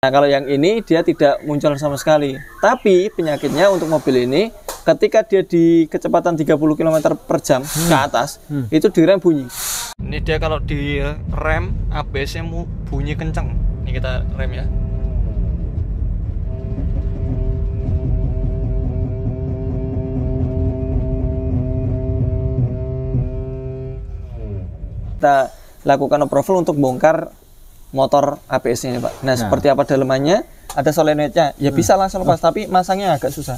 Nah, kalau yang ini dia tidak muncul sama sekali. Tapi penyakitnya untuk mobil ini, ketika dia di kecepatan 30 km per jam ke atas, itu direm bunyi. Ini dia kalau di rem, ABS-nya bunyi kenceng. Ini kita rem ya. Kita lakukan approval untuk bongkar motor ABS-nya Pak. Nah, seperti apa dalemannya? Ada solenoidnya. Ya bisa langsung lepas, tapi masangnya agak susah.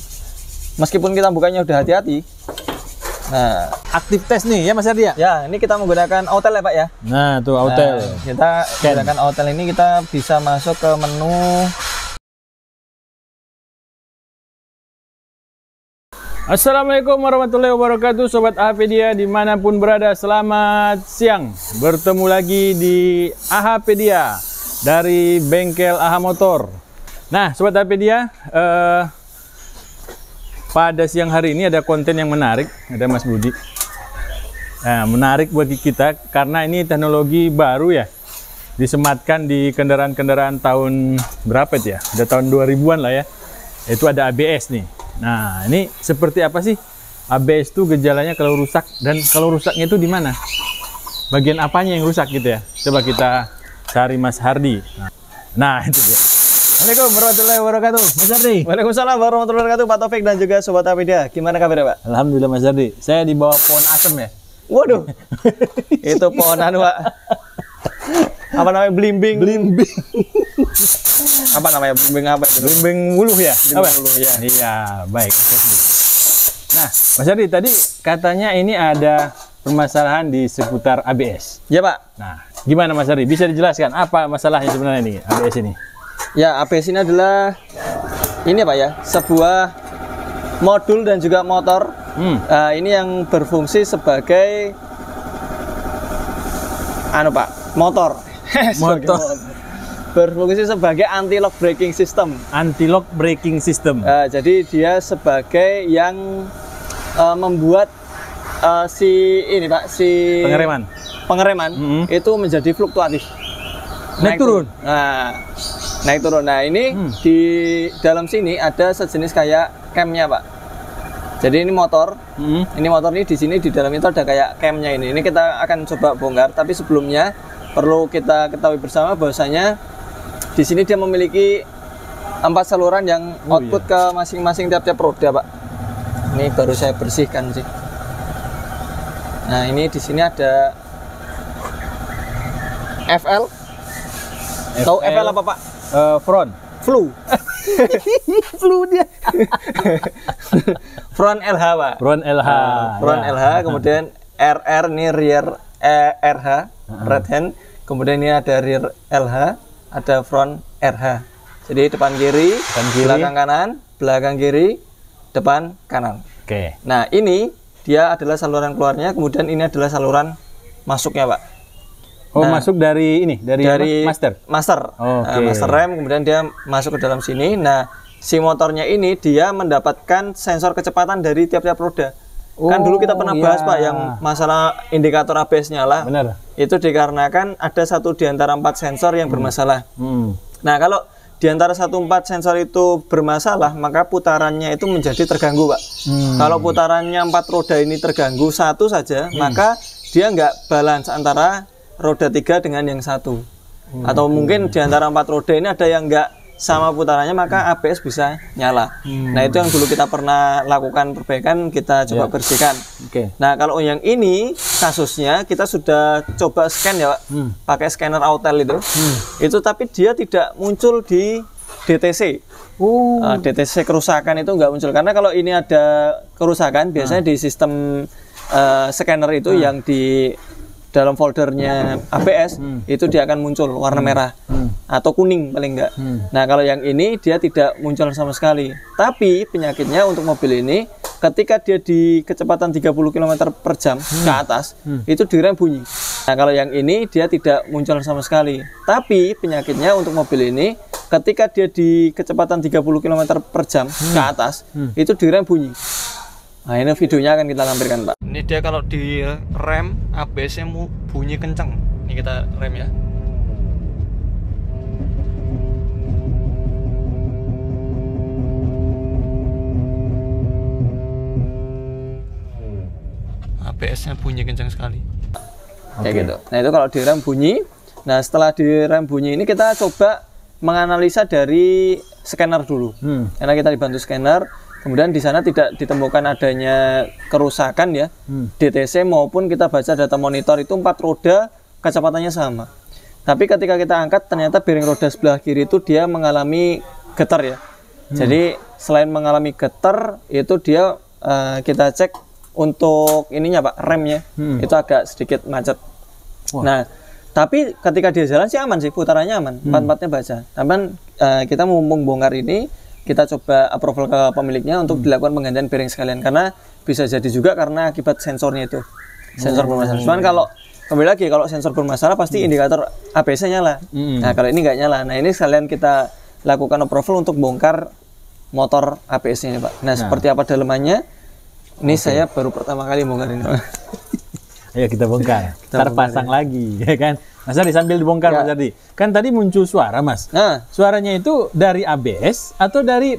Meskipun kita bukanya udah hati-hati. Nah, aktif tes nih ya Mas Ardi ya? Ya, ini kita menggunakan autel ya Pak ya. Nah, tuh autel. Nah, kita menggunakan autel ini kita bisa masuk ke menu. Assalamualaikum warahmatullahi wabarakatuh, Sobat AHpedia dimanapun berada, selamat siang. Bertemu lagi di AHpedia dari bengkel AH Motor. Nah, Sobat AHpedia, pada siang hari ini ada konten yang menarik, ada Mas Budi. Nah, menarik bagi kita karena ini teknologi baru ya, disematkan di kendaraan-kendaraan tahun berapa itu ya? Udah tahun 2000-an lah ya. Itu ada ABS nih. Nah, ini seperti apa sih ABS itu gejalanya kalau rusak, dan kalau rusaknya itu di mana? Bagian apanya yang rusak gitu ya? Coba kita cari Mas Hardi. Nah, itu dia. Assalamualaikum warahmatullahi wabarakatuh, Mas Hardi. Waalaikumsalam warahmatullahi wabarakatuh, Pak Taufik dan juga Sobat AHpedia. Gimana kabarnya Pak? Alhamdulillah Mas Hardi. Saya di bawah pohon asem ya. Waduh, itu pohonan Pak. Apa namanya, belimbing? Belimbing. Apa namanya, belimbing apa itu? Belimbing wuluh ya? Belimbing wuluh ya. Iya, baik. Nah, Mas Hardi, tadi katanya ini ada permasalahan di seputar ABS. Ya Pak. Nah, gimana Mas Hardi? Bisa dijelaskan apa masalahnya sebenarnya ini ABS ini? Ya, ABS ini adalah ini Pak ya, sebuah modul dan juga motor. Ini yang berfungsi sebagai motor. Berfungsi sebagai anti-lock braking system. Anti-lock braking system. Jadi dia sebagai yang membuat si pengereman itu menjadi fluktuatif. Naik turun. Naik turun. Nah, ini di dalam sini ada sejenis kayak camnya Pak. Jadi ini motor. Ini motor ini di sini di dalam itu ada kayak camnya ini. Ini kita akan coba bongkar, tapi sebelumnya perlu kita ketahui bersama bahwasanya di sini dia memiliki 4 saluran yang output ke masing-masing tiap-tiap roda, Pak. Ini baru saya bersihkan sih. Nah, ini di sini ada FL. Tahu FL apa, Pak? Front. Flu. Flu dia. Front LH, Pak. Front LH. Front LH, kemudian RR ini rear RH, right hand. Kemudian ini ada rear LH, ada front RH. Jadi depan kiri, belakang kanan, belakang kiri, depan kanan. Oke. Nah, ini dia adalah saluran keluarnya, kemudian ini adalah saluran masuknya, Pak. Oh, masuk dari ini, dari master. Master rem, kemudian dia masuk ke dalam sini. Nah, si motornya ini dia mendapatkan sensor kecepatan dari tiap-tiap roda. Kan dulu kita pernah bahas Pak yang masalah indikator ABS nyala. Benar. Itu dikarenakan ada satu di antara 4 sensor yang bermasalah. Nah, kalau di antara 4 sensor itu bermasalah, maka putarannya itu menjadi terganggu, Pak. Kalau putarannya 4 roda ini terganggu satu saja, maka dia nggak balance antara roda 3 dengan yang satu. Atau mungkin di antara 4 roda ini ada yang nggak sama putarannya, maka ABS bisa nyala. Nah, itu yang dulu kita pernah lakukan perbaikan, kita coba bersihkan. Nah, kalau yang ini kasusnya kita sudah coba scan ya Pak, pakai scanner autel itu. Itu tapi dia tidak muncul di DTC. DTC kerusakan itu nggak muncul, karena kalau ini ada kerusakan biasanya di sistem scanner itu yang di dalam foldernya ABS itu dia akan muncul warna merah atau kuning paling enggak. Nah, kalau yang ini dia tidak muncul sama sekali. Tapi penyakitnya untuk mobil ini, ketika dia di kecepatan 30 km per jam ke atas, itu direm bunyi. Nah, kalau yang ini dia tidak muncul sama sekali. Tapi penyakitnya untuk mobil ini, ketika dia di kecepatan 30 km per jam ke atas, itu direm bunyi. Nah, ini videonya akan kita lampirkan, Pak. Ini dia kalau di rem, ABS-nya bunyi kenceng. Ini kita rem ya. ABS-nya bunyi kencang sekali. Kayak gitu. Nah itu kalau direm bunyi. Nah setelah direm bunyi ini kita coba menganalisa dari scanner dulu. Karena kita dibantu scanner. Kemudian di sana tidak ditemukan adanya kerusakan ya, DTC maupun kita baca data monitor itu 4 roda kecepatannya sama. Tapi ketika kita angkat ternyata bearing roda sebelah kiri itu dia mengalami getar ya. Jadi selain mengalami getar itu dia kita cek untuk ininya Pak, remnya itu agak sedikit macet. Nah tapi ketika dia jalan sih aman sih, putarannya aman, 4-4-nya baca. Tapi kita mau membongkar ini, kita coba approval ke pemiliknya untuk dilakukan penggantian bearing sekalian, karena bisa jadi juga karena akibat sensornya itu, sensor bermasalah. Cuman kalau kembali lagi kalau sensor bermasalah pasti indikator ABS-nya nyala. Nah kalau ini nggak nyala, nah ini sekalian kita lakukan approval untuk bongkar motor ABS-nya Pak. Nah seperti apa dalemannya? Ini saya baru pertama kali bongkar ini. Ayo kita bongkar. Ntar pasang lagi, ya kan? Mas Ardi sambil dibongkar Mas Ardi. Kan tadi muncul suara Mas. Suaranya itu dari ABS atau dari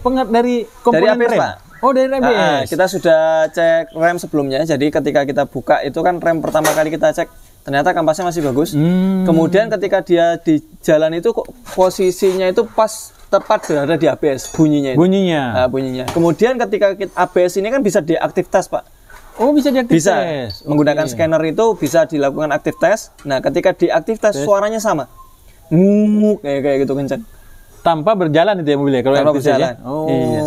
komponen ABS, rem? Pak. Oh dari ABS. Kita sudah cek rem sebelumnya. Jadi ketika kita buka itu kan rem pertama kali kita cek, ternyata kampasnya masih bagus. Kemudian ketika dia di jalan itu kok posisinya itu pas tepat berada di ABS bunyinya itu. Bunyinya. Kemudian ketika ABS ini kan bisa diaktif tes Pak. Oh bisa diaktif bisa. tes. Menggunakan scanner itu bisa dilakukan aktif tes. Nah ketika diaktif tes suaranya sama. Kayak gitu kencang. Tanpa berjalan itu ya mobilnya kalau tanpa berjalan. Iya,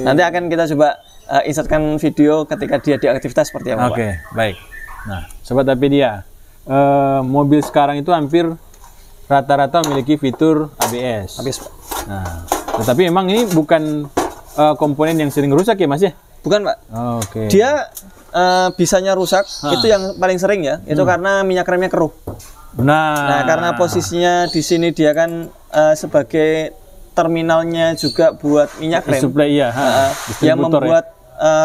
Nanti akan kita coba insertkan video ketika dia diaktif tes seperti apa. Oke, baik. Nah, Sobat Apedia, mobil sekarang itu hampir rata-rata memiliki fitur ABS. Nah, tetapi memang ini bukan komponen yang sering rusak ya Mas ya? Bukan Pak. Oke. Dia bisanya rusak, itu yang paling sering ya, itu karena minyak remnya keruh. Nah, karena posisinya di sini dia kan sebagai terminalnya juga buat minyak rem. Suplai yang membuat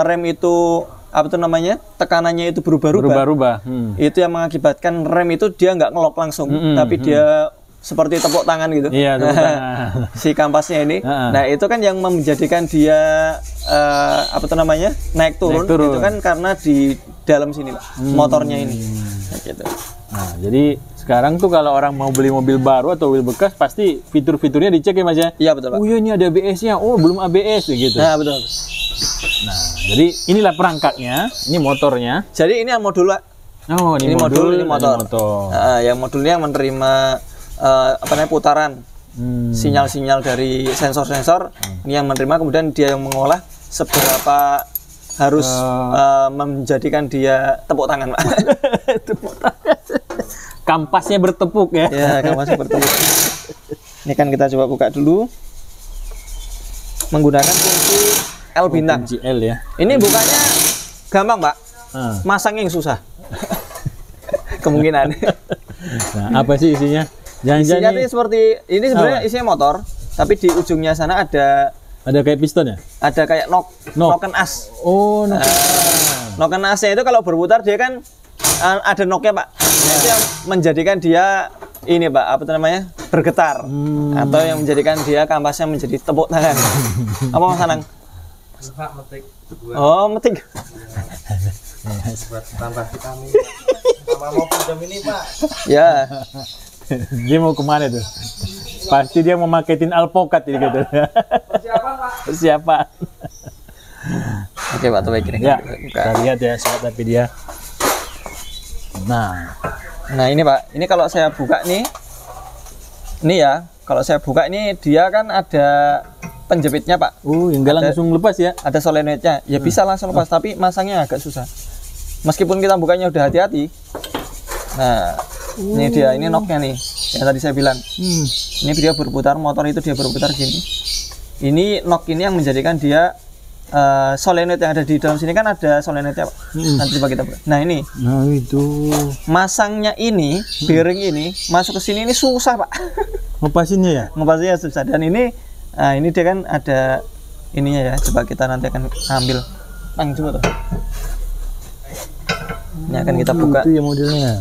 rem itu apa tuh namanya? Tekanannya itu berubah-ubah. Itu yang mengakibatkan rem itu dia nggak ngelok langsung, tapi dia seperti tepuk tangan gitu. Iya, tepuk tangan. Si kampasnya ini. Nah, itu kan yang menjadikan dia apa tuh namanya? Naik turun. Itu kan karena di dalam sini, Pak. Motornya ini. Nah, gitu. Nah, jadi sekarang tuh kalau orang mau beli mobil baru atau mobil bekas pasti fitur-fiturnya dicek ya Mas ya? Iya betul Pak. Oh iya ini ada ABS-nya, oh belum ABS gitu. Nah betul. Nah jadi inilah perangkatnya, ini motornya. Jadi ini modul Pak. Oh ini modul, ini motor. Yang modulnya menerima putaran sinyal-sinyal dari sensor-sensor. Ini yang menerima, kemudian dia yang mengolah seberapa harus menjadikan dia tepuk tangan Pak. Tepuk tangan. Kampasnya bertepuk ya. Ya, kampasnya bertepuk. Ini kan kita coba buka dulu. Menggunakan kunci L bintang. Kunci L ya. Ini bukanya gampang, Pak. Masangnya yang susah. Kemungkinan. Nah, apa sih isinya? Isinya ini seperti ini sebenarnya isinya motor, tapi di ujungnya sana ada kayak piston ya? Ada kayak noken as. Oh, noken asnya itu kalau berputar dia kan ada noknya Pak. Nah, itu yang menjadikan dia ini Pak, apa namanya? Bergetar. Atau yang menjadikan dia kampasnya menjadi tepuk tangan. Apa Mas Anang? Pak metik. Oh, metik. Buat tambah vitamin. Sama mau pinjam ini Pak. Ya. Dia mau kemana tuh? Pasti dia mau marketin alpokat ini gitu. Persiapan Pak. Persiapan. Oke Pak, baik ini. Ya, kita lihat ya Sobat Apedia. Nah ini Pak, ini kalau saya buka nih, ini ya, kalau saya buka ini dia kan ada penjepitnya Pak. Yang nggak langsung lepas ya? Ada solenoidnya, ya bisa langsung lepas, tapi masangnya agak susah. Meskipun kita bukanya udah hati-hati. Nah, ini dia, ini knocknya nih, yang tadi saya bilang. Ini dia berputar, motor itu dia berputar gini. Ini knock ini yang menjadikan dia solenoid yang ada di dalam sini kan ada solenoidnya Pak. Nanti coba kita buka. Nah ini. Nah itu. Masangnya ini, bearing ini masuk ke sini ini susah Pak. Ngepasinnya ya? Ngepasinnya susah. Dan ini dia kan ada ininya ya. Coba kita nanti akan ambil. Coba tuh. Ini akan kita buka. Itu ya modelnya.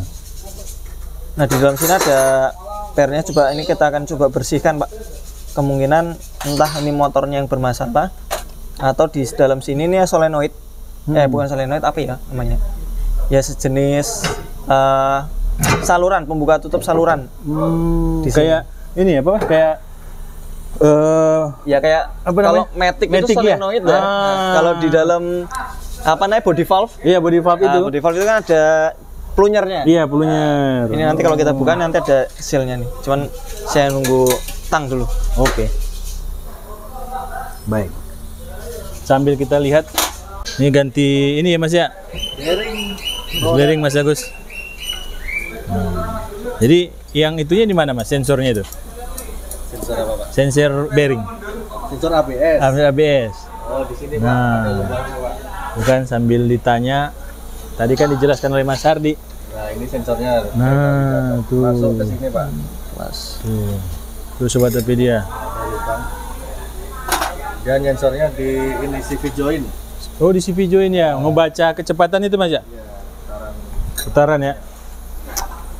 Nah di dalam sini ada pernya. Coba ini kita akan coba bersihkan Pak. Kemungkinan entah ini motornya yang bermasalah atau di dalam sini ini solenoid. Bukan solenoid, apa ya namanya? ya sejenis saluran, pembuka tutup saluran. Kayak ini apa? Kayak ya kayak apa kalau namanya? matic itu Matic ya? solenoid ya. Kalau di dalam apa namanya body valve? Iya, body valve itu. Body valve itu kan ada plunyernya. Iya, plunyer. Ini nanti kalau kita buka nanti ada sealnya nih. Cuman saya nunggu tang dulu. Oke. Baik. Sambil kita lihat, ini ganti ini ya Mas ya. Bearing Mas Agus. Jadi yang itunya di mana Mas? Sensornya itu? Sensor apa Pak? Sensor bearing. Sensor ABS. ABS. Oh di sini Pak. Nah, Ada lubangnya Pak. bukan sambil ditanya. Tadi kan dijelaskan oleh Mas Hardi. Nah ini sensornya. Nah, tuh. Masuk ke sini Pak. Tuh. Tuh Sobat Topedia. Ada lubang. Dan sensornya di ini CV join. Oh, di CV join ya. Ngebaca kecepatan itu Mas ya? Ya, putaran. Putaran ya.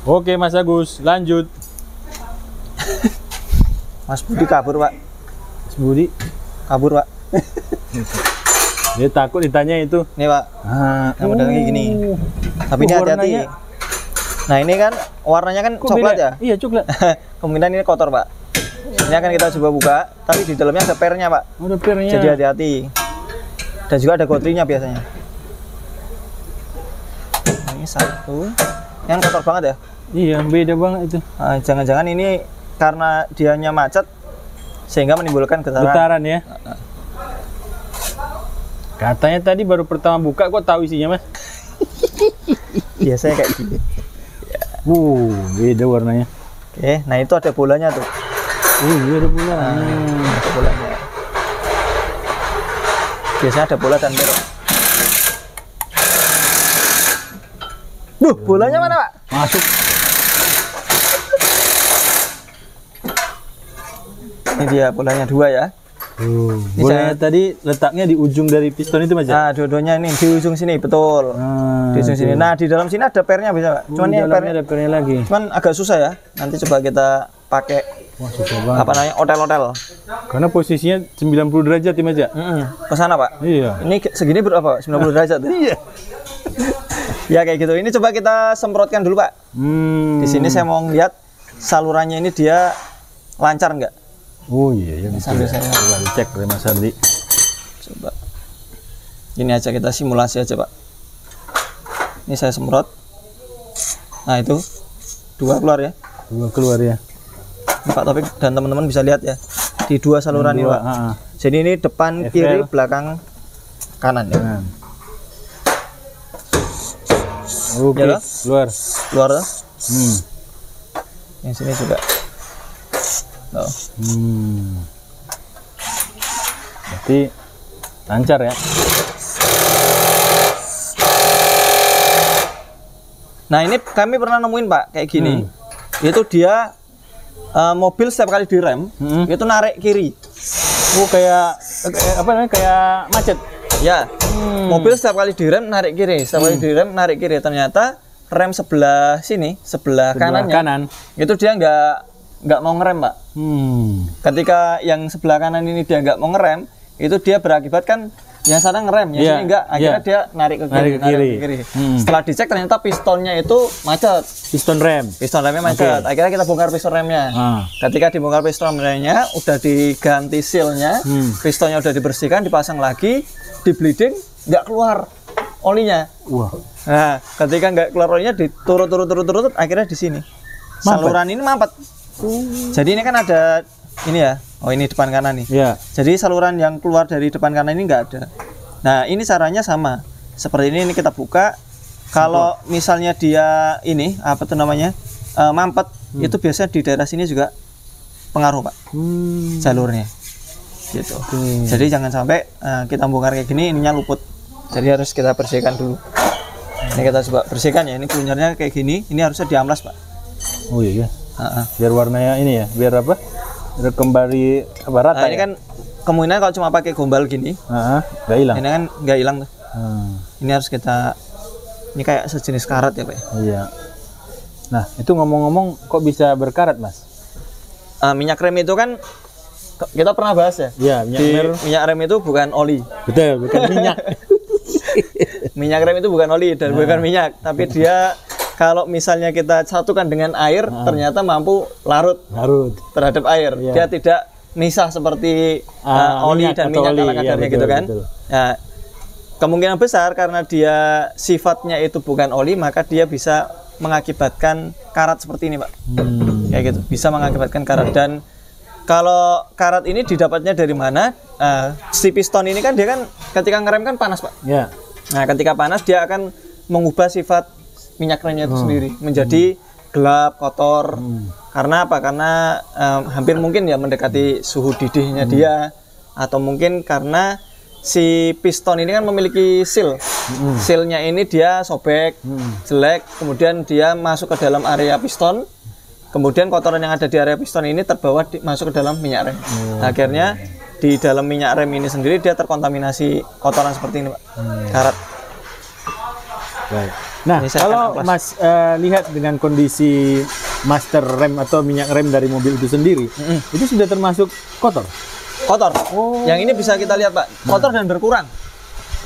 Oke Mas Agus, lanjut. Mas Budi kabur, Pak. Mas Budi Kabur, Pak. dia takut ditanya itu. Nih, Pak. Ah, Yang modelnya kayak gini. Tapi ini hati-hati. warnanya- Nah, ini kan warnanya kan Kok coklat beda? ya. Iya, coklat. Kemungkinan ini kotor, Pak. Ini akan kita coba buka, tapi di dalamnya ada pernya, Pak. Udah pirnya. Jadi hati-hati. Dan juga ada gotrinya biasanya. Ini satu. Yang kotor banget ya. Iya, beda banget itu. Nah, jangan-jangan ini karena dianya macet sehingga menimbulkan getaran. Getaran ya. Katanya tadi baru pertama buka, kok tahu isinya Mas? Biasanya kayak gini. Beda warnanya. Oke, nah itu ada bolanya tuh. Iya ada pula. Ada bolanya. Biasanya ada bola dan merah. Bolanya mana, Pak? Masuk. Ini dia bolanya dua ya. Bolanya tadi letaknya di ujung dari piston itu Mas ya? Nah, dua-duanya ini di ujung sini, betul. Di ujung sini. Nah, di dalam sini ada pernya bisa, Pak. Cuman ini pernya ada pernya lagi. cuman agak susah ya. Nanti coba kita pakai Wah, susah banget. apa namanya? Otel-otel. Karena posisinya 90 derajat ya Mas ya? Ke sana, Pak. Iya. Ini segini berapa, Pak? 90 derajat tuh. Iya. Ya kayak gitu. Ini coba kita semprotkan dulu, Pak. Di sini saya mau lihat salurannya ini dia lancar nggak? Oh iya, ya bisa. Sambil saya Coba dicek oleh Mas Hardi. coba. Ini aja kita simulasi aja, Pak. Ini saya semprot. Nah, itu dua keluar ya. Dua keluar ya. Ini Pak Taufik dan teman-teman bisa lihat ya. Di dua saluran ini, Pak. Jadi ini depan FL. kiri, belakang kanan ya. Nah. Oke, Ya, keluar. Keluar tuh. Hmm. Yang sini juga. Oh. Berarti lancar ya. Nah, ini kami pernah nemuin, Pak, kayak gini. Itu dia mobil setiap kali direm itu narik kiri. Oh, kayak apa namanya? Kayak macet. Ya. Mobil setiap kali direm narik kiri, setiap kali direm narik kiri. Ternyata rem sebelah sini, sebelah kanannya. Kanan. Itu dia nggak mau ngerem, Pak. Ketika yang sebelah kanan ini dia nggak mau ngerem, itu dia berakibat kan yang sana ngerem, yang sini enggak. Akhirnya dia narik ke kiri. Narik ke kiri. Setelah dicek ternyata pistonnya itu macet. Piston rem. Piston remnya macet. Akhirnya kita bongkar piston remnya. Ketika dibongkar piston remnya, udah diganti sealnya, pistonnya udah dibersihkan, dipasang lagi, di bleeding, nggak keluar olinya. Wah. Nah, ketika nggak keluar olinya, diturut, akhirnya di sini. Saluran ini mampet. Jadi ini kan ada ini ya. Oh, ini depan kanan nih. Ya. Jadi saluran yang keluar dari depan kanan ini nggak ada. Nah, ini caranya sama. Seperti ini kita buka. Kalau misalnya dia ini apa tuh namanya mampet, itu biasanya di daerah sini juga pengaruh, Pak. Jalurnya. Gitu. Jadi jangan sampai kita bongkar kayak gini ininya luput. Jadi harus kita bersihkan dulu. Ini kita coba bersihkan ya. Ini plunyernya kayak gini. Ini harusnya diamplas, Pak. Oh iya. Biar warnanya ini ya. Biar apa? Biar kembali apa rata. Nah, ini kan kemungkinan kalau cuma pakai gombal gini, nggak hilang. ini kan nggak hilang tuh. Ini harus kita, ini kayak sejenis karat ya, Pak. Iya. Nah, itu ngomong-ngomong kok bisa berkarat, Mas? Minyak rem itu kan kita pernah bahas ya. Iya, Minyak rem itu bukan oli. Betul, bukan minyak. minyak rem itu bukan oli dan bukan minyak, tapi dia kalau misalnya kita satukan dengan air, ternyata mampu larut terhadap air. Dia tidak misah seperti oli dan minyak ala kadarnya gitu kan. Nah, kemungkinan besar karena dia sifatnya itu bukan oli, maka dia bisa mengakibatkan karat seperti ini, Pak. Kayak gitu, bisa mengakibatkan karat. Dan kalau karat ini didapatnya dari mana? Si piston ini kan dia kan ketika ngerem kan panas, Pak. Nah, ketika panas dia akan mengubah sifat minyak remnya itu sendiri menjadi gelap, kotor. Karena apa? Karena hampir mungkin ya mendekati suhu didihnya dia, atau mungkin karena si piston ini kan memiliki seal. Sealnya ini dia sobek, jelek, kemudian dia masuk ke dalam area piston. Kemudian kotoran yang ada di area piston ini terbawa masuk ke dalam minyak rem. Akhirnya di dalam minyak rem ini sendiri dia terkontaminasi kotoran seperti ini, Pak. Karat. Baik. Nah, kalau Mas lihat dengan kondisi master rem atau minyak rem dari mobil itu sendiri, itu sudah termasuk kotor? Kotor. Yang ini bisa kita lihat, Pak, kotor dan berkurang.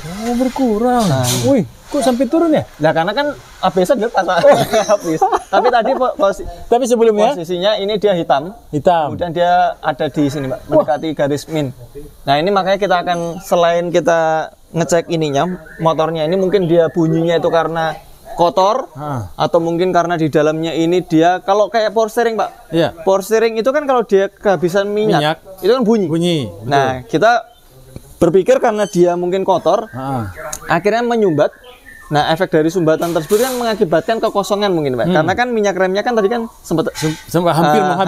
Oh, berkurang. Wih, kok sampai turun ya? Nah, karena kan ABS dilepas, Pak. Tapi tadi tapi sebelumnya posisinya ini dia hitam. Kemudian dia ada di sini, Pak, mendekati garis min. Nah, ini makanya kita akan, selain kita ngecek ininya, motornya ini mungkin dia bunyinya itu karena kotor, atau mungkin karena di dalamnya ini dia, kalau kayak power steering, Pak. Power steering itu kan kalau dia kehabisan minyak. Itu kan bunyi. Nah, kita berpikir karena dia mungkin kotor, akhirnya menyumbat. Nah, efek dari sumbatan tersebut kan mengakibatkan kekosongan mungkin, Pak. Karena kan minyak remnya kan tadi kan sempat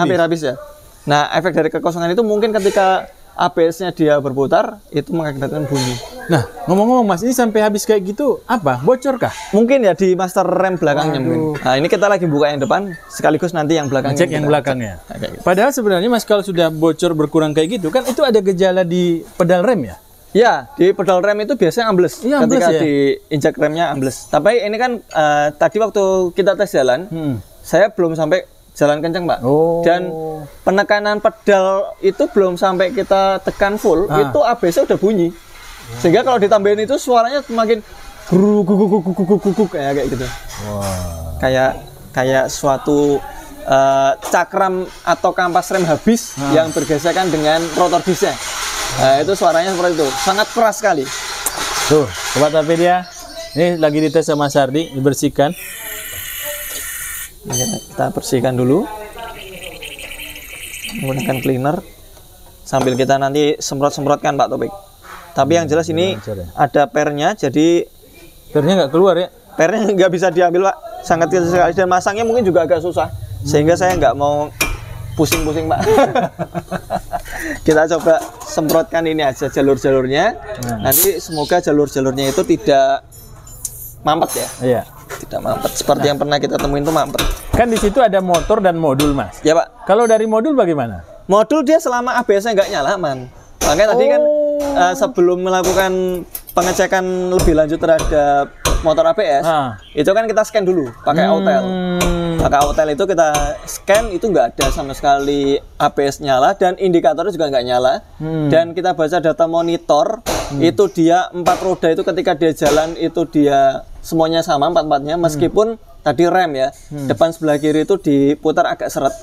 hampir habis ya. Nah, efek dari kekosongan itu mungkin ketika ABS-nya dia berputar, itu mengakibatkan bunyi. Nah, ngomong-ngomong Mas, ini sampai habis kayak gitu, apa? Bocor kah? Mungkin ya di master rem belakangnya mungkin. Nah, ini kita lagi buka yang depan, sekaligus nanti yang belakangnya. Cek yang belakangnya. Padahal sebenarnya Mas, kalau sudah bocor berkurang kayak gitu, kan itu ada gejala di pedal rem ya? Ya, di pedal rem itu biasanya ambles. Ketika diinjak remnya ambles. Tapi ini kan tadi waktu kita tes jalan, saya belum sampai jalan kencang, Pak. Dan penekanan pedal itu belum sampai kita tekan full, itu ABS udah bunyi. Sehingga kalau ditambahin itu suaranya semakin guguk kayak gitu. Kayak suatu cakram atau kampas rem habis yang bergesekan dengan rotor disnya. Nah, itu suaranya seperti itu, sangat keras sekali. Tuh, Sobat Apedia, ini lagi dites sama Sardi, dibersihkan. Kita bersihkan dulu menggunakan cleaner sambil kita nanti semprot-semprotkan, Pak Topik. Tapi yang jelas ini ada pernya, jadi pernya nggak keluar ya? Pernya nggak bisa diambil, Pak. Sangat kecil sekali dan masangnya mungkin juga agak susah, sehingga saya nggak mau pusing-pusing, Pak. Kita coba semprotkan ini aja jalur-jalurnya. Nanti semoga jalur-jalurnya itu tidak mampet ya. Iya. Tidak mampet seperti yang pernah kita temuin itu mampet. Kan di situ ada motor dan modul, Mas. Ya, Pak. Kalau dari modul bagaimana? Modul dia selama ABS-nya nggak nyala, aman. Makanya tadi kan sebelum melakukan pengecekan lebih lanjut terhadap motor ABS, itu kan kita scan dulu pakai Autel. Pakai Autel itu kita scan, itu nggak ada sama sekali ABS nyala dan indikatornya juga nggak nyala. Dan kita baca data monitor, itu dia 4 roda itu ketika dia jalan itu dia semuanya sama 4-4-nya, meskipun tadi rem ya, depan sebelah kiri itu diputar agak seret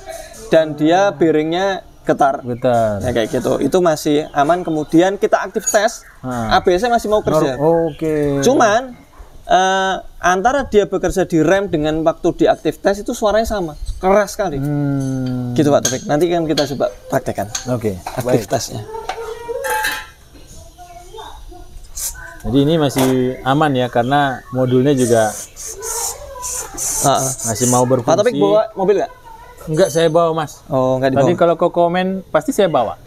dan dia bearingnya getar. Ya kayak gitu. Itu masih aman. Kemudian kita aktif tes, ABS-nya masih mau kerja. Cuman antara dia bekerja di rem dengan waktu di aktif tes itu suaranya sama, keras sekali. Gitu, Pak Taufik. Nanti kan kita coba praktekkan. Aktif tesnya. Jadi ini masih aman ya, karena modulnya juga masih mau berfungsi. Pak Taufik bawa mobil nggak? Enggak, saya bawa, Mas. Oh, enggak dibawa. Tadi kalau kau komen pasti saya bawa.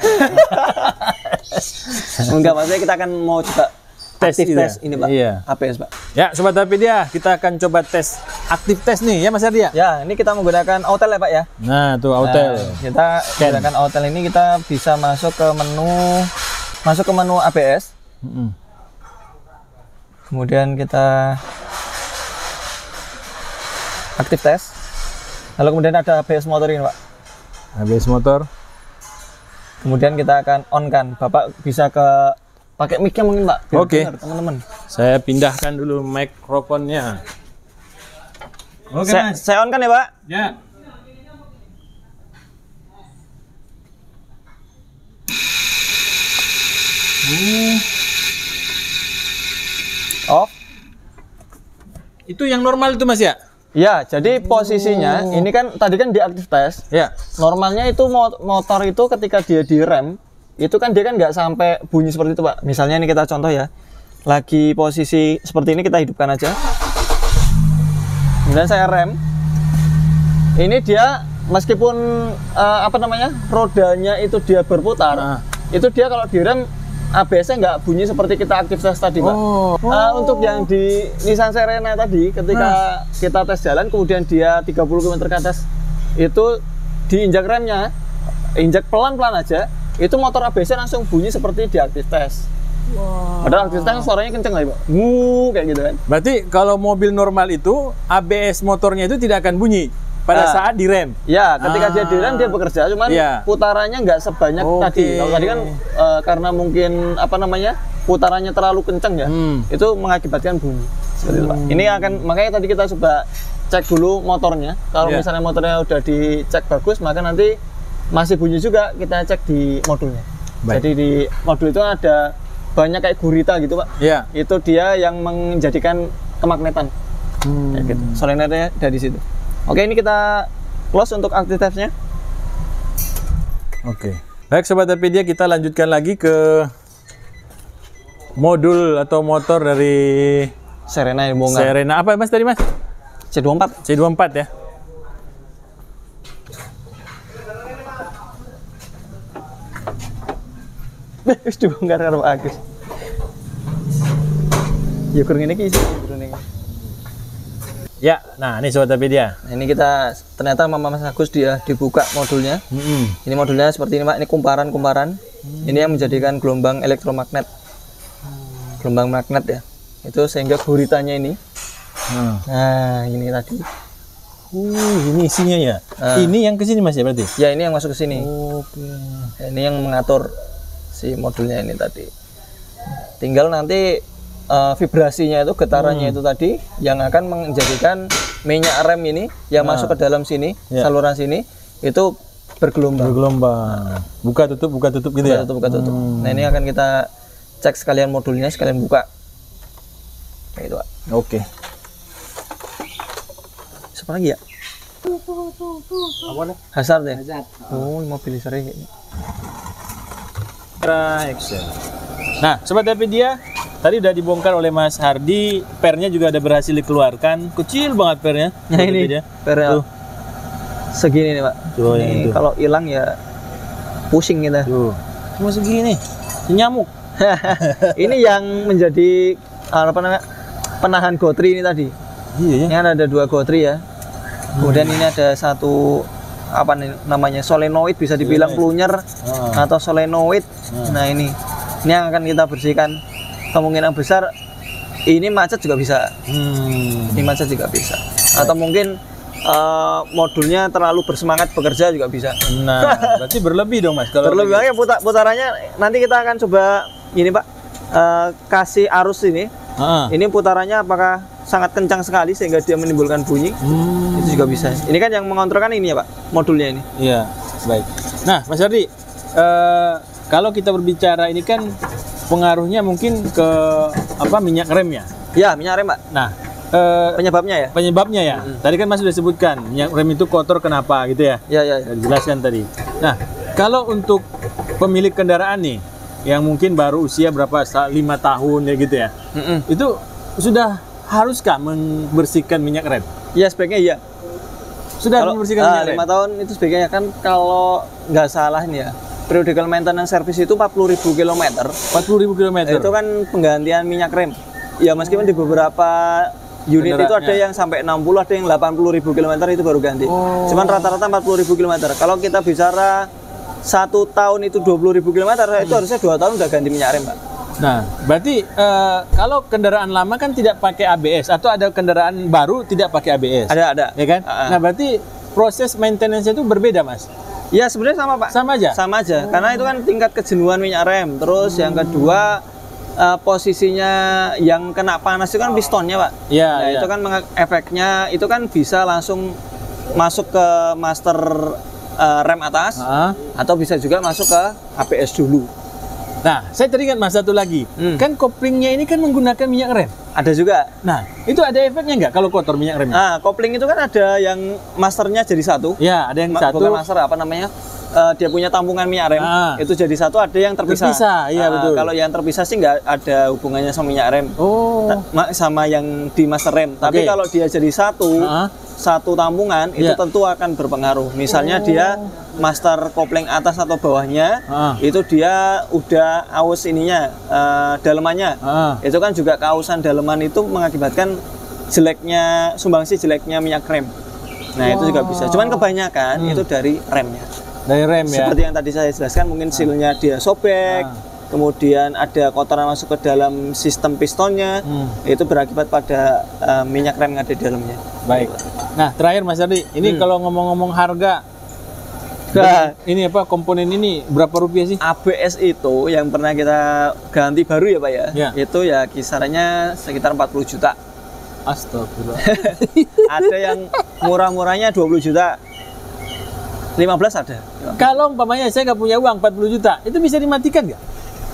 Enggak, maksudnya kita akan mau coba aktif tes ini, Pak. ABS, Pak. Ya, Sobat Apedia, kita akan coba tes aktif tes nih ya, Mas Ardi ya. Ya, ini kita menggunakan Autel ya, Pak ya. Nah, tuh Autel. Kita menggunakan Autel ini, kita bisa masuk ke menu ABS. Kemudian kita aktif tes. Lalu kemudian ada ABS motor ini, Pak. ABS motor. Kemudian kita akan on kan. Bapak bisa ke pakai mic-nya mungkin Pak. Biar Oke. dengar, teman-teman. Saya pindahkan dulu mikrofonnya. Oke, Mas. Saya on kan ya Pak? Ya. Off. Itu yang normal itu Mas ya? Ya, jadi posisinya ini kan tadi kan di active test. Ya. Normalnya itu motor itu ketika dia direm, itu kan dia kan nggak sampai bunyi seperti itu Pak. Misalnya ini kita contoh ya, lagi posisi seperti ini kita hidupkan aja. Kemudian saya rem. Ini dia meskipun apa namanya rodanya itu dia berputar, itu dia kalau direm ABS-nya nggak bunyi seperti kita aktif tes tadi Pak. Untuk yang di Nissan Serena tadi ketika kita tes jalan kemudian dia 30 km ke atas itu diinjak remnya, injak pelan-pelan aja, itu motor ABS-nya langsung bunyi seperti di aktif tes. Padahal aktif tes suaranya kenceng lah Pak. Kayak gitu kan. Berarti kalau mobil normal itu ABS motornya itu tidak akan bunyi pada saat direm. Ya, ketika dia direm dia bekerja, cuman putarannya nggak sebanyak tadi. Kalau tadi kan karena mungkin apa namanya putarannya terlalu kenceng ya, itu mengakibatkan bunyi. Seperti itu Pak. Ini akan makanya tadi kita coba cek dulu motornya. Kalau misalnya motornya udah dicek bagus, maka nanti masih bunyi juga kita cek di modulnya. Jadi di modul itu ada banyak kayak gurita gitu Pak. Iya. Itu dia yang menjadikan kemagnetan. Kayak gitu. Solenoidnya dari situ. Oke, ini kita close untuk active test-nya. Oke. Baik Sobat Apedia, kita lanjutkan lagi ke modul atau motor dari Serena yang bongkar. Serena. Apa Mas tadi Mas? C24. C24 ya. Wis dibongkar karo Pak Agus. Ya kurang ini isi Ya, nah ini Sobat Apedia. Nah, ini kita ternyata Mama Mas Agus dia dibuka modulnya. Ini modulnya seperti ini Pak, ini kumparan-kumparan. Ini yang menjadikan gelombang elektromagnet. Gelombang magnet ya. Itu sehingga guritanya ini. Nah, ini tadi. Ini isinya ya. Ini yang ke sini Mas ya berarti? Ya, ini yang masuk ke sini. Oke. Ini yang mengatur si modulnya ini tadi. Tinggal nanti vibrasinya itu, getarannya itu tadi yang akan menjadikan minyak rem ini yang masuk ke dalam sini, saluran sini itu bergelombang. Buka tutup gitu ya. Buka tutup. Nah, ini akan kita cek sekalian modulnya, sekalian buka. Kayak itu, Pak. Oke. Siapa lagi ya? Apa nih? Hazard ya? Oh, mobil sering ini. Action. Nah, Sobat Apedia, tadi udah dibongkar oleh Mas Hardi, pernya juga ada berhasil dikeluarkan. Kecil banget pernya. Nah, ini pernya segini nih Pak. Tuh, ini kalau hilang ya pusing kita. Tuh. Cuma segini. Nyamuk. Ini yang menjadi apa namanya penahan gotri ini tadi. Iya ya. Ini ada 2 gotri ya. Kemudian ini ada satu apa nih namanya solenoid, bisa dibilang plunyer atau solenoid. Nah, ini yang akan kita bersihkan. Kemungkinan besar ini macet juga bisa. Ini macet juga bisa. Atau mungkin modulnya terlalu bersemangat bekerja juga bisa. Nah, berarti berlebih dong Mas. Kalau berlebih banget putarannya. Nanti kita akan coba ini Pak, kasih arus ini. Ini putarannya apakah sangat kencang sekali sehingga dia menimbulkan bunyi? Itu juga bisa. Ini kan yang mengontrolkan ini ya Pak, modulnya ini. Iya, baik. Nah Mas Hardi, kalau kita berbicara ini kan pengaruhnya mungkin ke apa, minyak rem ya? Ya, minyak rem Pak. Nah, penyebabnya ya? Penyebabnya ya. Tadi kan Mas sudah sebutkan minyak rem itu kotor kenapa gitu ya? Ya. Dijelaskan tadi. Nah, kalau untuk pemilik kendaraan nih yang mungkin baru usia berapa 5 tahun ya gitu ya, itu sudah haruskah membersihkan minyak rem? Ya, sebaiknya iya. Sudah membersihkan minyak rem? 5 tahun itu sebaiknya kan, kalau nggak salah nih ya, periodical maintenance service itu 40.000 km. 40.000 km. Itu kan penggantian minyak rem. Ya, meskipun di beberapa unit itu ada yang sampai 60, ada yang 80.000 km itu baru ganti. Cuman rata-rata 40.000 km. Kalau kita bicara 1 tahun itu 20.000 km, itu harusnya 2 tahun udah ganti minyak rem, Pak. Nah, berarti kalau kendaraan lama kan tidak pakai ABS, atau ada kendaraan baru tidak pakai ABS? Ada. Ya kan? Nah, berarti proses maintenance itu berbeda, Mas? Ya, sebenarnya sama, Pak. Sama aja? Sama aja, karena itu kan tingkat kejenuhan minyak rem. Terus yang kedua, posisinya yang kena panas itu kan pistonnya, Pak. Iya, Nah, iya. itu kan efeknya itu kan bisa langsung masuk ke master rem atas atau bisa juga masuk ke ABS dulu. Nah, saya teringat Mas satu lagi. Kan koplingnya ini kan menggunakan minyak rem. Ada juga. Nah, itu ada efeknya nggak kalau kotor minyak remnya? Nah, kopling itu kan ada yang masternya jadi satu. Ya, ada yang satu. Bukan master, apa namanya? Dia punya tampungan minyak rem. Itu jadi satu, ada yang terpisah. Terpisah, iya betul. Kalau yang terpisah sih nggak ada hubungannya sama minyak rem. Oh. Sama yang di master rem. Tapi kalau dia jadi satu tampungan itu tentu akan berpengaruh. Misalnya dia master kopling atas atau bawahnya itu dia udah aus ininya dalemannya. Itu kan juga keausan daleman itu mengakibatkan sumbangsi jeleknya minyak rem. Nah, itu juga bisa. Cuman kebanyakan itu dari remnya. Dari rem ya. Seperti yang tadi saya jelaskan, mungkin sealnya dia sobek, kemudian ada kotoran masuk ke dalam sistem pistonnya, itu berakibat pada minyak rem yang ada di dalamnya. Baik. Nah, terakhir Mas Ardi, ini kalau ngomong-ngomong harga, ini apa komponen ini berapa rupiah sih? ABS itu yang pernah kita ganti baru ya Pak ya, itu ya kisarannya sekitar 40 juta. Astagfirullah. Ada yang murah-murahnya 20 juta. 15 ada. Kalau umpamanya saya nggak punya uang 40 juta, itu bisa dimatikan nggak?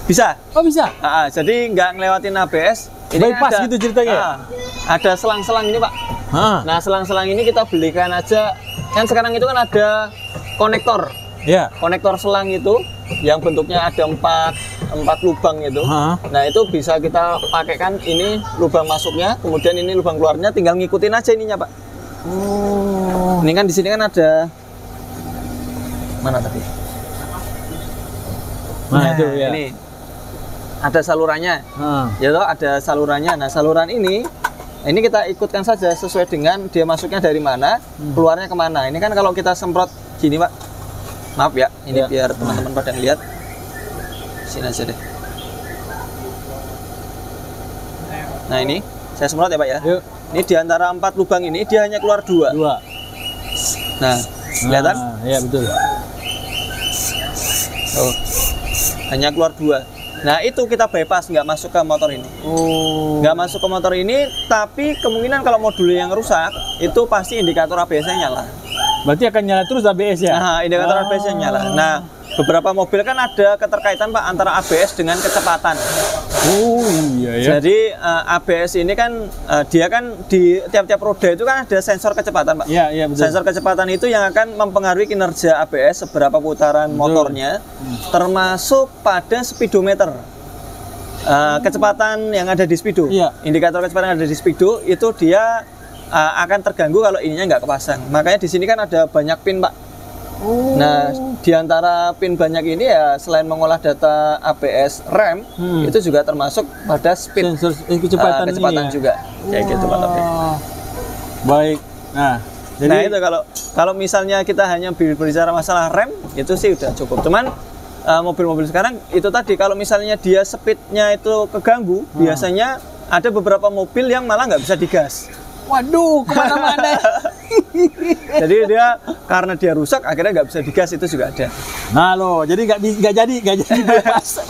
Bisa. Oh bisa? Jadi nggak ngelewatin ABS. Ini bypass gitu ceritanya? Ada selang-selang ini Pak. Nah, selang-selang ini kita belikan aja. Kan sekarang itu kan ada konektor. Ya. Konektor selang itu yang bentuknya ada empat lubang itu. Nah, itu bisa kita pakaikan ini lubang masuknya, kemudian ini lubang keluarnya, tinggal ngikutin aja ininya Pak. Oh. Ini kan di sini kan ada mana tadi? Nah, itu ya. Ini ada salurannya. Ya toh, ada salurannya. Nah, saluran ini kita ikutkan saja sesuai dengan dia masuknya dari mana, keluarnya kemana. Ini kan kalau kita semprot gini Pak, maaf ya, ini biar teman-teman pada lihat. Sini aja deh. Nah, ini saya semprot ya Pak ya. Yuk. Ini di antara 4 lubang ini dia hanya keluar 2. Nah, kelihatan? Iya betul. Oh, hanya keluar 2. Nah, itu kita bypass, nggak masuk ke motor ini. Nggak masuk ke motor ini, tapi kemungkinan kalau modulnya yang rusak, itu pasti indikator ABS-nya nyala. Berarti akan nyala terus ABS ya? Nah, indikator ABS-nya nyala. Nah, beberapa mobil kan ada keterkaitan Pak antara ABS dengan kecepatan. Oh iya ya. Jadi ABS ini kan dia kan di tiap-tiap roda itu kan ada sensor kecepatan Pak. Iya betul. Sensor kecepatan itu yang akan mempengaruhi kinerja ABS seberapa putaran motornya, termasuk pada speedometer. Kecepatan yang ada di speedo. Indikator kecepatan yang ada di speedo itu dia akan terganggu kalau ininya nggak kepasang. Makanya di sini kan ada banyak pin Pak. Nah, di antara pin banyak ini ya selain mengolah data ABS rem, itu juga termasuk pada speed sensor kecepatan juga. Kayak gitu Pak Taufik. Baik. Nah, jadi itu kalau misalnya kita hanya berbicara masalah rem, itu sih udah cukup. Cuman mobil-mobil sekarang itu tadi kalau misalnya dia speednya itu keganggu, biasanya ada beberapa mobil yang malah nggak bisa digas. Waduh, kemana-mana. Jadi dia karena dia rusak akhirnya nggak bisa digas, itu juga ada. Nah loh, jadi nggak jadi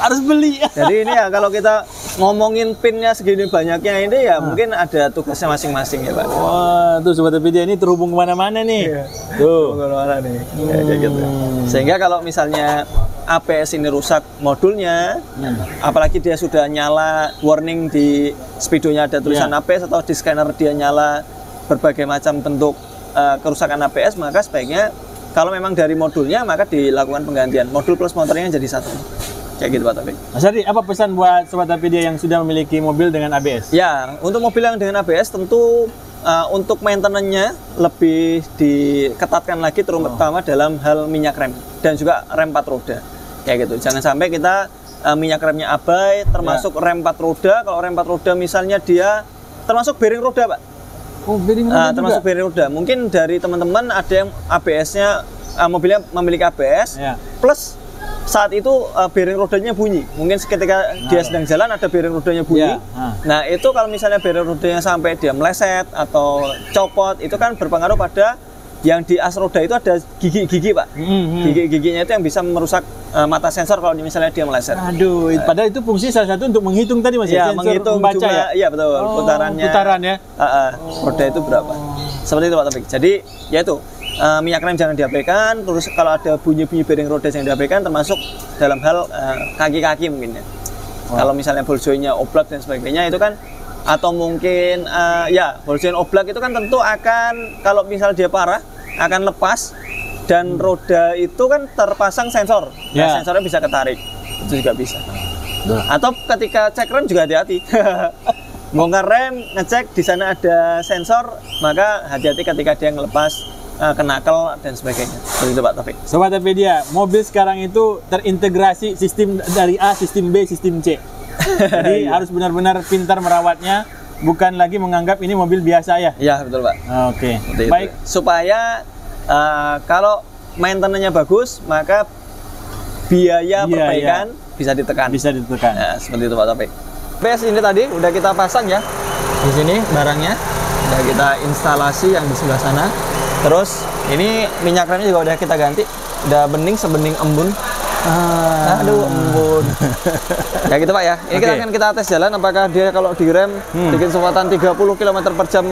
harus beli. Jadi ini ya kalau kita ngomongin pinnya segini banyaknya ini ya mungkin ada tugasnya masing-masing ya Pak. Wah, tuh sobat video ini terhubung kemana-mana nih. Tuh, kemana-mana nih. Kayak gitu. Sehingga kalau misalnya ABS ini rusak modulnya, apalagi dia sudah nyala warning di speedonya ada tulisan ABS atau di scanner dia nyala berbagai macam bentuk kerusakan ABS, maka sebaiknya kalau memang dari modulnya maka dilakukan penggantian modul plus motornya jadi satu. Kayak gitu Pak Taufik. Mas Ardi, apa pesan buat sobat Apedia yang sudah memiliki mobil dengan ABS? Ya, untuk mobil yang dengan ABS tentu untuk maintenance-nya lebih diketatkan lagi, terutama dalam hal minyak rem dan juga rem 4 roda. Kayak gitu. Jangan sampai kita minyak remnya abai, termasuk rem 4 roda. Kalau rem 4 roda misalnya dia termasuk bearing roda, Pak. Oh, bearing roda termasuk bearing roda. Mungkin dari teman-teman ada yang ABS-nya mobilnya memiliki ABS, plus saat itu bearing rodanya bunyi. Mungkin ketika dia sedang jalan ada bearing rodanya bunyi. Nah, itu kalau misalnya bearing rodanya sampai dia meleset atau copot, itu kan berpengaruh pada Yang di as roda itu ada gigi-gigi Pak. Gigi-giginya itu yang bisa merusak mata sensor kalau misalnya dia meleset. Aduh, padahal itu fungsi salah satu untuk menghitung tadi Mas ya, sensor menghitung membaca juga, ya. Iya betul, putarannya. Putarannya. Roda itu berapa? Seperti itu Pak Taufik. Jadi ya itu minyak rem jangan diabaikan. Terus kalau ada bunyi-bunyi bearing roda yang diabaikan, termasuk dalam hal kaki-kaki mungkin ya. Kalau misalnya ball joint-nya oblak dan sebagainya itu kan, atau mungkin ya ball joint oblak itu kan tentu akan, kalau misal dia parah akan lepas, dan roda itu kan terpasang sensor, sensornya bisa ketarik, itu juga bisa. Atau ketika cek rem juga hati-hati. Bongkar rem, ngecek di sana ada sensor, maka hati-hati ketika dia ngelepas kenakel dan sebagainya. Seperti itu Pak Taufik. Sobat Tapedia, mobil sekarang itu terintegrasi sistem dari A, sistem B, sistem C. Jadi harus benar-benar pintar merawatnya, bukan lagi menganggap ini mobil biasa ya. Iya betul Pak. Oke. Baik. Supaya kalau maintenance-nya bagus, maka biaya perbaikan bisa ditekan. Bisa ditekan. Nah, seperti itu Pak Taufik. PS ini tadi udah kita pasang ya. Di sini barangnya udah kita instalasi yang di sebelah sana. Terus ini minyak remnya juga udah kita ganti. Udah bening sebening embun. Aduh embun. Ya gitu Pak ya. Ini kita tes jalan apakah dia kalau direm bikin kecepatan 30 km per jam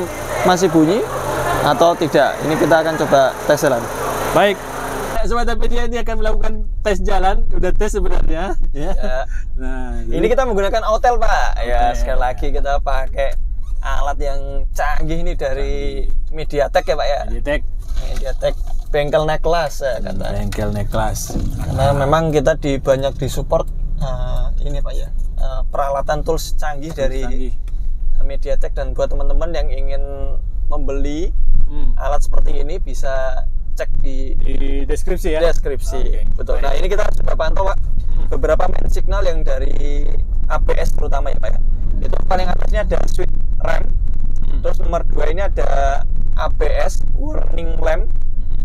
masih bunyi atau tidak. Ini kita akan coba tes jalan. Baik. Sobat Tapedia ini akan melakukan tes jalan, udah tes sebenarnya ya. Nah, ini kita menggunakan Autel Pak. Ya, sekali lagi kita pakai alat yang canggih ini dari MediaTek ya Pak ya. MediaTek bengkel naik kelas ya kata. Bengkel naik kelas. Karena memang kita banyak disupport ini Pak ya. Peralatan tools canggih dari MediaTek, dan buat teman-teman yang ingin membeli alat seperti ini bisa cek di deskripsi ya. Deskripsi. Betul. Nah, ini kita sudah pantau Pak. Beberapa main signal yang dari ABS terutama ya Pak ya. Itu paling atasnya ada switch rem. Terus nomor 2 ini ada ABS warning lamp.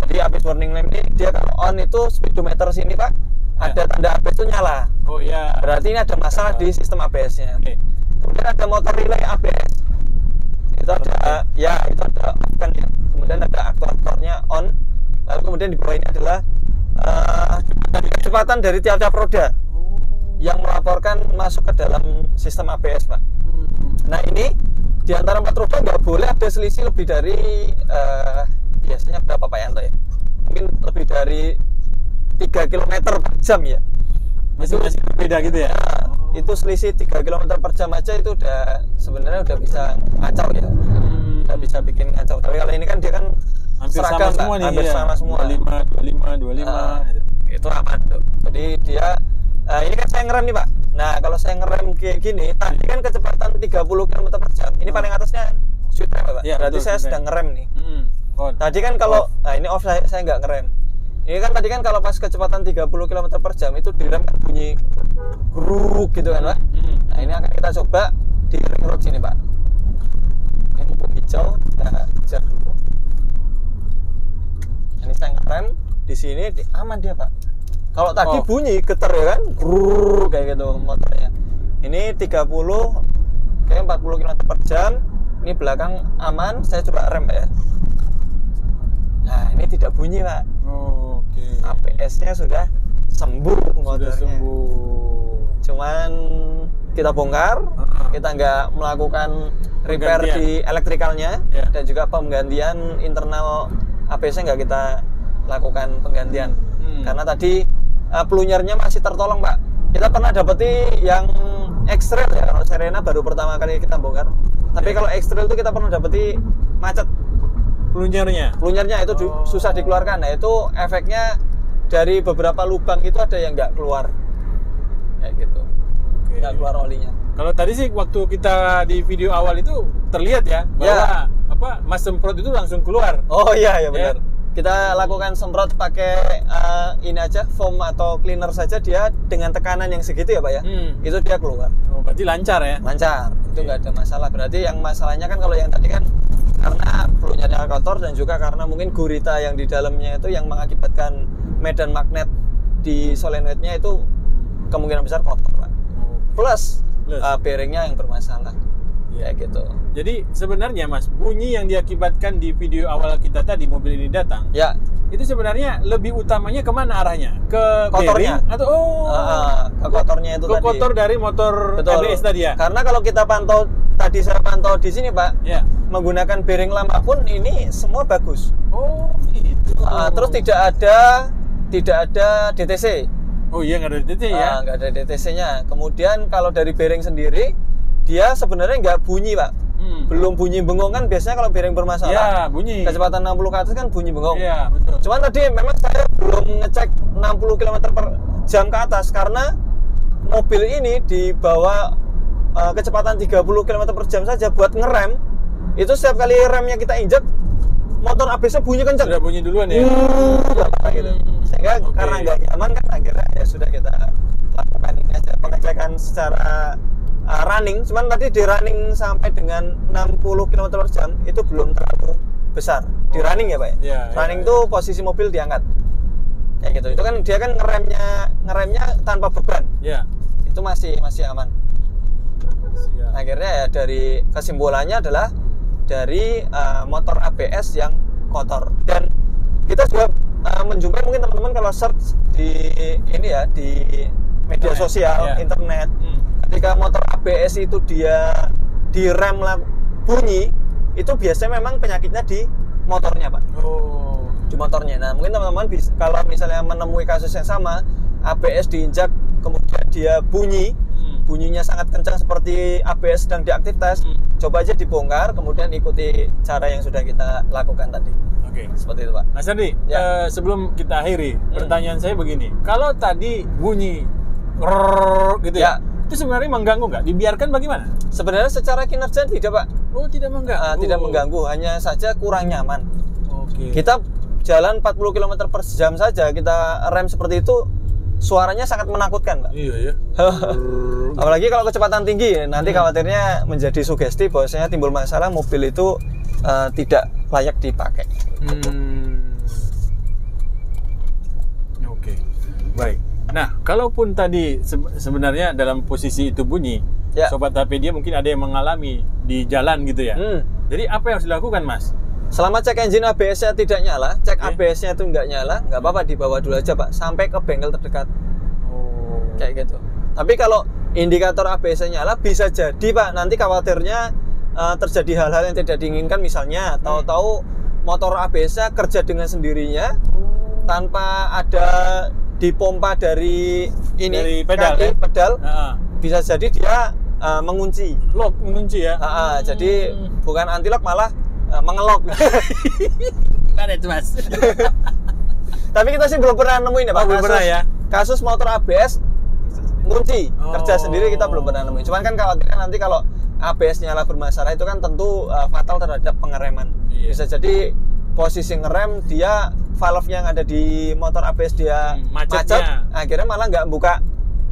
Jadi ABS warning lamp ini dia kalau on itu speedometer sini Pak, ada tanda ABS itu nyala. Oh iya. Berarti ini ada masalah di sistem ABS-nya. Kemudian ada motor relay ABS. Itu ada itu ada off kan ya. Kemudian ada aktuatornya on. Lalu kemudian di bawah ini adalah kecepatan dari tiap-tiap roda yang melaporkan masuk ke dalam sistem ABS Pak. Nah ini di antara 4 roda nggak boleh ada selisih lebih dari biasanya berapa Pak Yanto ya? Mungkin lebih dari 3 km per jam ya. Masih berbeda gitu ya? Itu selisih 3 km per jam aja itu udah sebenarnya udah bisa ngacau ya. Udah bisa bikin ngacau. Tapi kalau ini kan dia kan hampir seragam, sama semua nih, hampir sama semua. 25. Itu aman tuh. Jadi dia ini kan saya ngerem nih Pak. Nah kalau saya ngerem kayak gini, tadi kan kecepatan 30 km per jam. Ini paling atasnya switch rem Pak. Ya, berarti saya sedang ngerem nih. Tadi kan kalau nah ini off, saya nggak ngerem. Ini kan tadi kan kalau pas kecepatan 30 km per jam itu direm kan bunyi gruk gitu kan Pak. Nah ini akan kita coba di ring road sini Pak. Ini lampu hijau, kita kejar dulu. Ini saya ngerem di sini aman dia Pak. Kalau tadi bunyi getar ya kan, gruk kayak gitu motornya. Ini 30 kayak 40 km per jam. Ini belakang aman, saya coba rem Pak ya. Nah ini tidak bunyi Pak. ABS-nya sudah sembuh motornya. Cuman kita bongkar, kita nggak melakukan repair di elektrikalnya, dan juga penggantian internal ABS-nya nggak kita lakukan penggantian. Karena tadi pelunyernya masih tertolong Pak. Kita pernah dapeti yang X-Trail ya, kalau Serena baru pertama kali kita bongkar. Tapi kalau X-Trail itu kita pernah dapeti macet. Pelunyernya itu susah dikeluarkan. Nah itu efeknya dari beberapa lubang itu ada yang nggak keluar. Kayak gitu. Nggak keluar olinya. Kalau tadi sih waktu kita di video awal itu terlihat ya bahwa mas semprot itu langsung keluar. Oh iya benar. Kita lakukan semprot pakai ini aja, foam atau cleaner saja, dia dengan tekanan yang segitu ya Pak ya. Itu dia keluar. Oh, berarti lancar ya? Lancar. Itu nggak ada masalah. Berarti yang masalahnya kan kalau yang tadi kan karena pelunyernya kotor, dan juga karena mungkin gurita yang di dalamnya itu yang mengakibatkan medan magnet di solenoidnya itu kemungkinan besar kotor Pak. Plus bearingnya yang bermasalah. Kayak gitu. Jadi sebenarnya Mas, bunyi yang diakibatkan di video awal kita tadi, mobil ini datang, Ya, itu sebenarnya lebih utamanya kemana arahnya? Ke kotornya. bearing atau ke kotornya itu ke tadi. kotor dari motor Betul. ABS tadi ya? Karena kalau kita pantau, tadi saya pantau di sini Pak, Ya. menggunakan bearing lama pun ini semua bagus. Oh, gitu. Terus tidak ada DTC. Oh iya, nggak ada DTC ya? Nggak ada DTC-nya. Kemudian kalau dari bearing sendiri, dia sebenarnya nggak bunyi Pak. Belum bunyi bengong kan, biasanya kalau bearing bermasalah, Ya, bunyi. kecepatan 60 ke atas kan bunyi bengong. Iya, betul. Cuman tadi memang saya belum ngecek 60 km per jam ke atas, karena mobil ini dibawa kecepatan 30 km per jam saja buat ngerem. Itu setiap kali remnya kita injek, motor ABS-nya bunyi kenceng. Sudah bunyi duluan ya? Gitu. Sehingga karena nggak nyaman kan, akhirnya ya sudah kita lakukan ini aja, pengecekan secara running. Cuman tadi di running sampai dengan 60 km per jam itu belum terlalu besar di running ya Pak ya? Iya, Running iya, tuh posisi mobil diangkat kayak gitu. Itu kan dia kan ngeremnya tanpa beban. Iya. Itu masih aman. Siap. Akhirnya ya dari kesimpulannya adalah dari motor ABS yang kotor. Dan kita juga menjumpai, mungkin teman-teman kalau search di ini ya, di media sosial, ya. internet, ketika motor ABS itu dia direm lah bunyi, itu biasanya memang penyakitnya di motornya Pak. Oh. Di motornya. Nah, mungkin teman-teman kalau misalnya menemui kasus yang sama, ABS diinjak kemudian dia bunyinya sangat kencang seperti ABS sedang diaktif tes, coba aja dibongkar, kemudian ikuti cara yang sudah kita lakukan tadi. Oke. Seperti itu Pak. Mas Ardi, Ya. sebelum kita akhiri, pertanyaan saya begini. Kalau tadi bunyi gitu ya, itu sebenarnya mengganggu nggak? Dibiarkan bagaimana? Sebenarnya secara kinerja tidak Pak. Oh, tidak mengganggu. Tidak mengganggu, hanya saja kurang nyaman. Oke. Kita jalan 40 km per jam saja, kita rem seperti itu, suaranya sangat menakutkan Pak. Iya ya. Apalagi kalau kecepatan tinggi, nanti khawatirnya menjadi sugesti bahwasanya timbul masalah mobil itu tidak layak dipakai. Oke. Baik. Nah, kalaupun tadi sebenarnya dalam posisi itu bunyi, Ya. sobat HP dia mungkin ada yang mengalami di jalan gitu ya. Jadi apa yang harus dilakukan, Mas? Selama cek engine ABS-nya tidak nyala, cek ABS-nya itu nggak nyala, nggak apa-apa, dibawa dulu aja Pak, sampai ke bengkel terdekat. Oh. Kayak gitu. Tapi kalau indikator ABS-nya nyala, bisa jadi Pak, nanti khawatirnya terjadi hal-hal yang tidak diinginkan, misalnya tahu-tahu motor ABS-nya kerja dengan sendirinya tanpa ada dipompa dari ini, dari pedal, kaki, pedal, bisa jadi dia mengunci. Lock mengunci ya. Jadi bukan anti lock, malah mengelok. Gimana itu, Mas? Tapi kita sih belum pernah nemuin ya Pak, belum pernah ya. kasus motor ABS ngunci kerja sendiri, kita belum pernah nemuin. Cuman kan khawatirnya nanti kalau ABS nyala bermasalah, itu kan tentu fatal terhadap pengereman. Iya. Bisa jadi posisi ngerem dia, valve yang ada di motor ABS dia macet, akhirnya malah nggak buka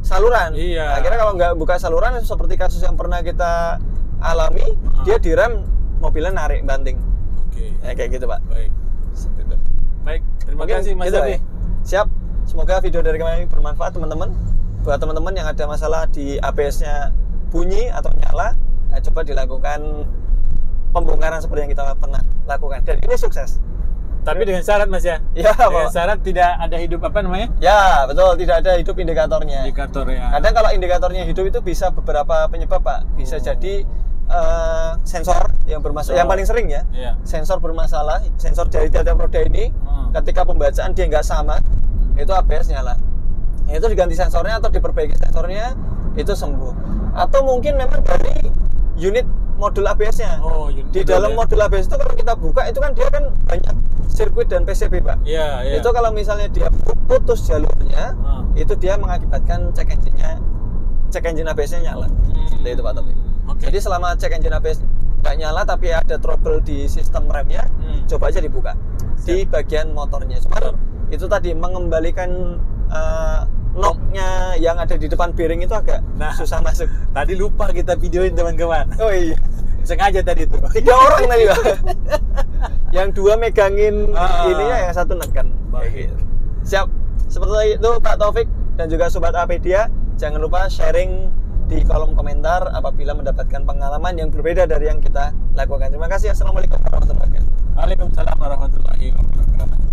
saluran. Iya. Akhirnya kalau nggak buka saluran, seperti kasus yang pernah kita alami, dia direm, mobilnya narik banting. Oke. Kayak gitu Pak. Baik. Seperti itu. Baik, terima Mungkin kasih Mas gitu, Ardi. ya. Siap. Semoga video dari kami bermanfaat teman-teman. Buat teman-teman yang ada masalah di ABS-nya bunyi atau nyala, coba dilakukan pembongkaran seperti yang kita pernah lakukan. Dan ini sukses. Tapi dengan syarat Mas ya. Ya, dengan Pak. syarat tidak ada hidup apa namanya? Ya, betul, tidak ada hidup indikatornya. Indikator ya. Kadang kalau indikatornya hidup itu bisa beberapa penyebab Pak. Bisa jadi sensor yang bermasalah, yang paling sering ya. Iya. Sensor bermasalah, sensor dari tiap roda ini ketika pembacaan dia nggak sama, itu ABS nyala. Itu diganti sensornya atau diperbaiki sensornya, itu sembuh. Atau mungkin memang dari unit modul ABS-nya. Di dalam modul ABS itu kalau kita buka, itu kan dia kan banyak sirkuit dan PCB Pak. Iya, iya. Itu kalau misalnya dia putus jalurnya, itu dia mengakibatkan cek engine ABS-nya nyala. Seperti itu Pak Taufik. Jadi selama cek engine ABS nggak nyala tapi ada trouble di sistem remnya, coba aja dibuka di bagian motornya. Cuma itu tadi mengembalikan knob-nya yang ada di depan bearing itu agak susah masuk. Tadi lupa kita videoin teman-teman. Oh iya, sengaja tadi itu. 3 orang tadi Pak. Yang 2 megangin ininya, yang 1 neken. Baik. Siap. Seperti itu Pak Taufik dan juga Sobat Apedia. Jangan lupa sharing di kolom komentar apabila mendapatkan pengalaman yang berbeda dari yang kita lakukan. Terima kasih. Assalamualaikum warahmatullahi wabarakatuh. Waalaikumsalam warahmatullahi wabarakatuh.